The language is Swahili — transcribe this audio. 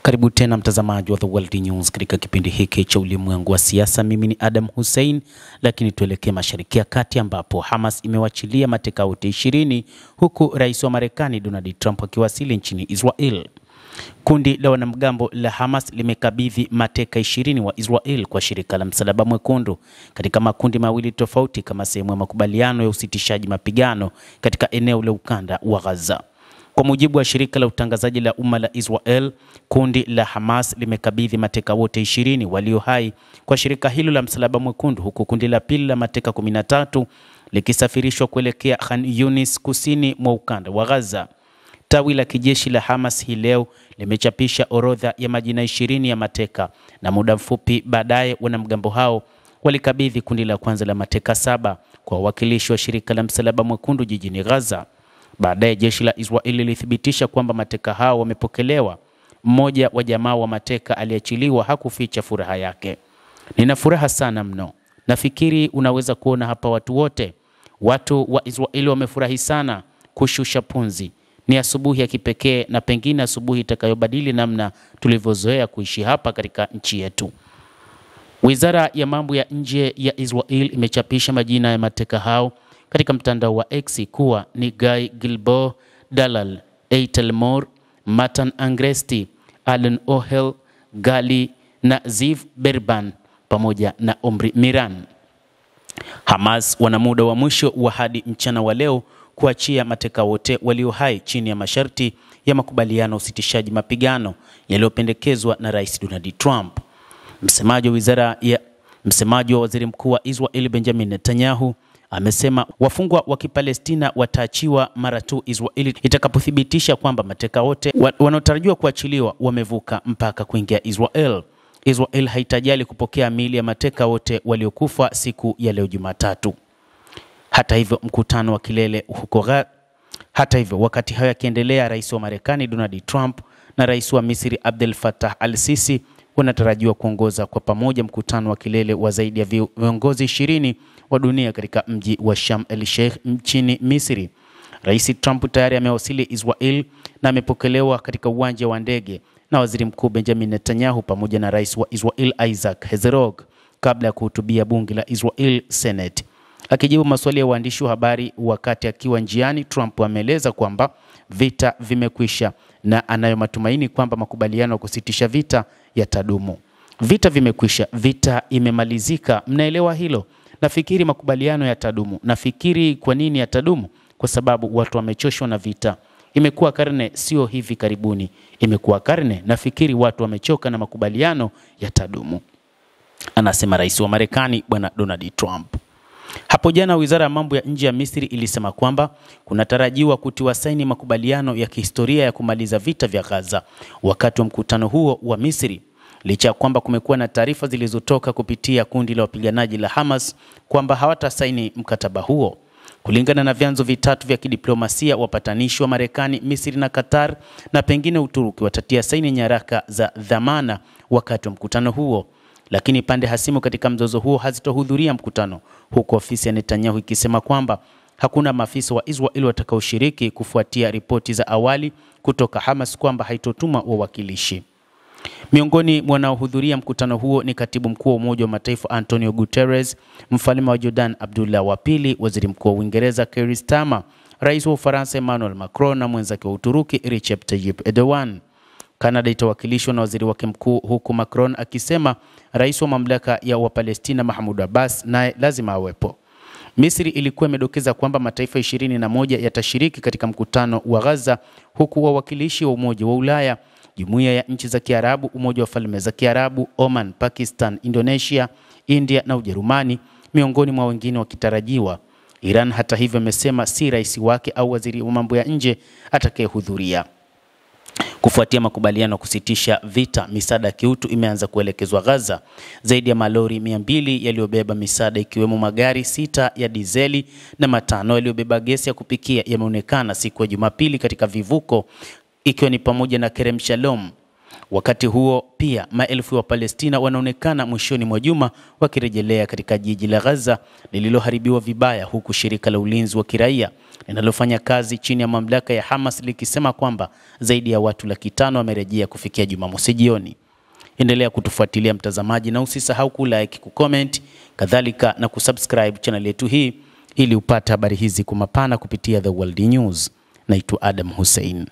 Karibu tena mtazamaji wa The World News katika kipindi hiki cha ulimwengu wa siasa. Mimi ni Adam Hussein, lakini tuelekee Mashariki ya Kati ambapo Hamas imewachilia mateka wote 20 huku rais wa Marekani Donald Trump akiwasili nchini Israel. Kundi la wanamgambo la Hamas limekabidhi mateka 20 wa Israel kwa shirika la Msalaba Mwekundu katika makundi mawili tofauti kama sehemu ya makubaliano ya usitishaji mapigano katika eneo la ukanda wa Gaza. Kwa mujibu wa shirika la utangazaji la umma la Israel, kundi la Hamas limekabidhi mateka wote 20 walio hai kwa shirika hilo la Msalaba Mwekundu, huku kundi la pili la mateka 13 likisafirishwa kuelekea Khan Yunis kusini mwa ukanda wa Gaza. Tawi la kijeshi la Hamas hii leo limechapisha orodha ya majina 20 ya mateka, na muda mfupi baadaye wanamgambo hao walikabidhi kundi la kwanza la mateka 7 kwa wawakilishi wa shirika la Msalaba Mwekundu jijini Gaza. Baadaye jeshi la Israeli lilithibitisha kwamba mateka hao wamepokelewa. Mmoja wa jamaa wa mateka aliachiliwa hakuficha furaha yake. "Nina furaha sana mno. Nafikiri unaweza kuona hapa watu wote. Watu wa Israeli wamefurahi sana kushusha punzi. Ni asubuhi ya kipekee na pengine asubuhi itakayobadili namna tulivyozoea kuishi hapa katika nchi yetu." Wizara ya mambo ya nje ya Israel imechapisha majina ya mateka hao katika mtandao wa X kuwa ni Guy Gilboa, Dalal, Eitel Mor, Matan Angresti, Allen Ohel, Gali na Ziv Berban pamoja na Omri Miran. Hamas wana muda wa mwisho wa hadi mchana wa leo kuachia mateka wote walio hai chini ya masharti ya makubaliano usitishaji mapigano yaliyopendekezwa na Rais Donald Trump. Msemaji wa waziri mkuu wa Israel Benjamin Netanyahu amesema wafungwa wa Kipalestina wataachiwa mara tu Israeli itakapothibitisha kwamba mateka wote wanaotarajiwa kuachiliwa wamevuka mpaka kuingia Israel. Israel haitajali kupokea miili ya mateka wote waliokufa siku ya leo Jumatatu. Hata hivyo, mkutano wa kilele wakati hayo yakiendelea, rais wa Marekani Donald Trump na rais wa Misri Abdel Fattah al-Sisi wanatarajiwa kuongoza kwa pamoja mkutano wa kilele wa zaidi ya viongozi 20 wa dunia katika mji wa Sharm el-Sheikh nchini Misri. Rais Trump tayari amewasili Israel na amepokelewa katika uwanja wa ndege na waziri mkuu Benjamin Netanyahu pamoja na rais wa Israel Isaac Herzog kabla ya kuhutubia bunge la Israel Senate. Akijibu maswali ya waandishi wa habari wakati akiwa njiani, Trump ameeleza kwamba vita vimekwisha na anayo matumaini kwamba makubaliano ya kusitisha vita yatadumu. "Vita vimekwisha, vita imemalizika, mnaelewa hilo. Nafikiri makubaliano yatadumu. Nafikiri kwa nini yatadumu? Kwa sababu watu wamechoshwa na vita. Imekuwa karne, sio hivi karibuni. Imekuwa karne. Nafikiri watu wamechoka na makubaliano yatadumu," anasema rais wa Marekani Bwana Donald Trump. Hapo jana wizara ya mambo ya nje ya Misri ilisema kwamba kunatarajiwa kutiwa saini makubaliano ya kihistoria ya kumaliza vita vya Gaza wakati wa mkutano huo wa Misri, licha ya kwamba kumekuwa na taarifa zilizotoka kupitia kundi la wapiganaji la Hamas kwamba hawatasaini mkataba huo. Kulingana na vyanzo vitatu vya kidiplomasia, wapatanishi wa Marekani, Misri na Qatar na pengine Uturuki watatia saini nyaraka za dhamana wakati wa mkutano huo. Lakini pande hasimu katika mzozo huo hazitohudhuria mkutano, huku ofisi ya Netanyahu ikisema kwamba hakuna maafisa wa Israel watakaoshiriki kufuatia ripoti za awali kutoka Hamas kwamba haitotuma wawakilishi. Miongoni mwa wanaohudhuria mkutano huo ni katibu mkuu wa Umoja wa Mataifa Antonio Guterres, mfalme wa Jordan Abdullah wa pili, waziri mkuu wa Uingereza Keir Starmer, rais wa Ufaransa Emmanuel Macron na mwenzake wa Uturuki Recep Tayyip Erdogan. Canada itawakilishwa na waziri wake mkuu, huku Macron akisema rais wa mamlaka ya Wapalestina Mahmoud Abbas naye lazima awepo. Misri ilikuwa imedokeza kwamba mataifa 21 yatashiriki katika mkutano wa Gaza, huku wawakilishi wa Umoja wa Ulaya, Jumuiya ya Nchi za Kiarabu, Umoja wa Falme za Kiarabu, Oman, Pakistan, Indonesia, India na Ujerumani miongoni mwa wengine wakitarajiwa. Iran hata hivyo imesema si rais wake au waziri wa mambo ya nje atakayehudhuria. Kufuatia makubaliano kusitisha vita, misaada ya kiutu imeanza kuelekezwa Gaza. Zaidi ya malori 200 yaliyobeba misaada ikiwemo magari 6 ya dizeli na 5 yaliyobeba gesi ya kupikia yameonekana siku ya Jumapili katika vivuko, ikiwa ni pamoja na Kerem Shalom. Wakati huo pia maelfu wa Palestina wanaonekana mwishoni mwa juma wakirejelea katika jiji la Gaza lililoharibiwa vibaya, huku shirika la ulinzi wa kiraia linalofanya kazi chini ya mamlaka ya Hamas likisema kwamba zaidi ya watu 500,000 wamerejea kufikia Jumamosi jioni. Endelea kutufuatilia mtazamaji, na usisahau kulike, kucomment, kadhalika na kusubscribe channel yetu hii ili upate habari hizi kwa mapana kupitia The World News. Naitwa Adam Hussein.